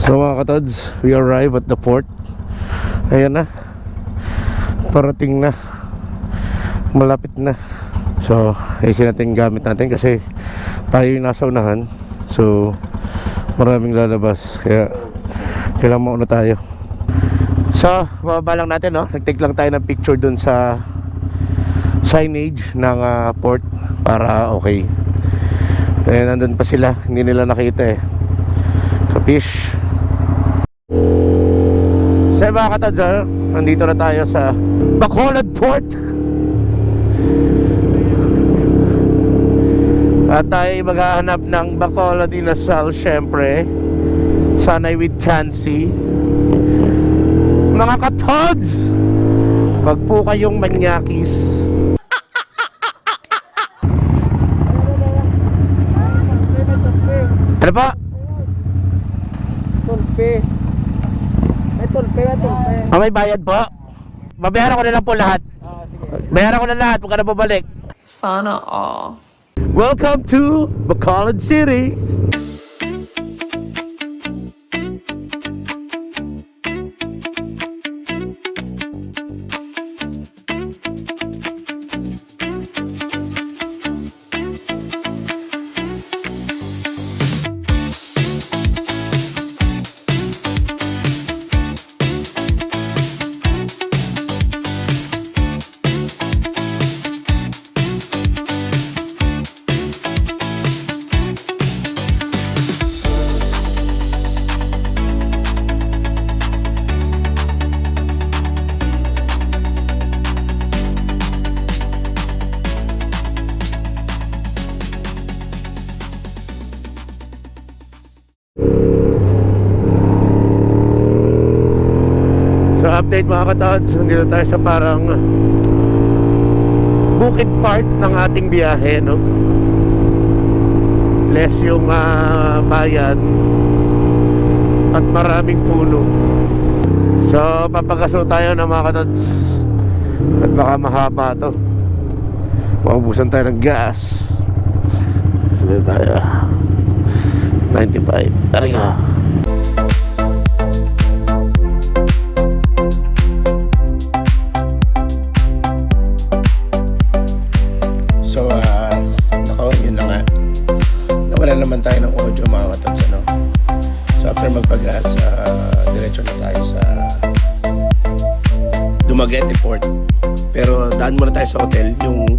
So mga katods, we arrive at the port. Ayan na, parating na, malapit na. So ayusin natin gamit natin kasi tayo yung nasa unahan. So maraming lalabas, kaya kailangan mauna tayo. So bababa lang natin, no? Nag-take lang tayo ng picture dun sa signage ng port para okay. Eh nandun pa sila, hindi nila nakita eh. Kapish. So mga katadjar, nandito na tayo sa Bacolod Port. At tayo maghahanap ng Bacolod Inasal, syempre. Sanay with Kansi. Mga katods, wag po kayong manyakis. Ano pa? Tulpe. May tulpe. May bayad po? Babayaran ko na lang po lahat. Sige. Bayaran ko na lahat, huwag ka na babalik. Sana all. Welcome to Bacolod City. So update mga katods, nandito tayo sa parang bukid part ng ating biyahe, no? Less yung bayan at maraming puno. So papagaso tayo ng mga katods at baka mahaba to. Maubusan tayo ng gas. Dito tayo 95. Tara ka. Wala naman tayo ng audio mga katods, ano? So after magpagas, diretso na tayo sa Dumaguete Port. Pero daan muna tayo sa hotel, yung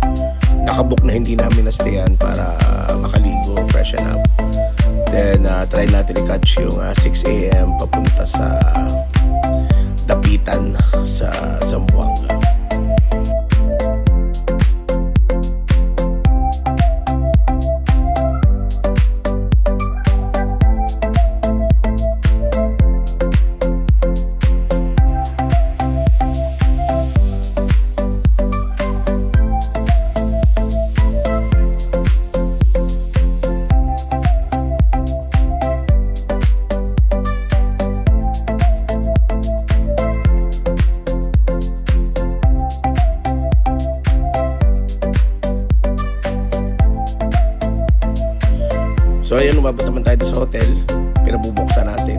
nakabook na hindi namin na-stayan para makaligo, freshen up. Then try natin i-catch yung 6 AM papunta sa Dapitan sa Zamboanga. So ayun, umabot naman tayo sa hotel, pinabubuksan natin.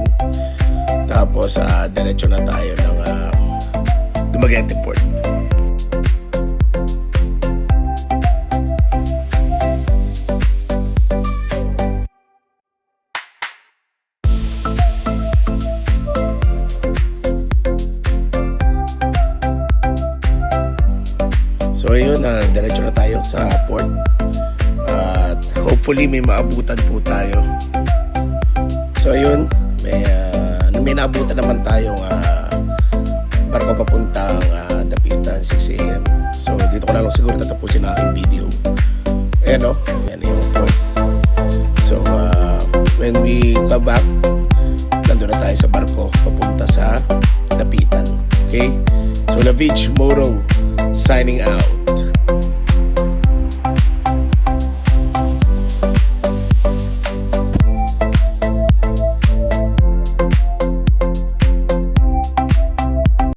Tapos diretso na tayo ng Dumaguete Port. So ayun, diretso na tayo sa port. Hopefully may maabutan po tayo. So ayun, may naabutan naman tayong barko papuntang Dapitan 6 AM. So dito ko na lang siguro tatapusin ang aking video. Ayan o, yan yung port. So when we come back, nandun na tayo sa barko papunta sa Dapitan. Okay? So La Beach Moro signing out.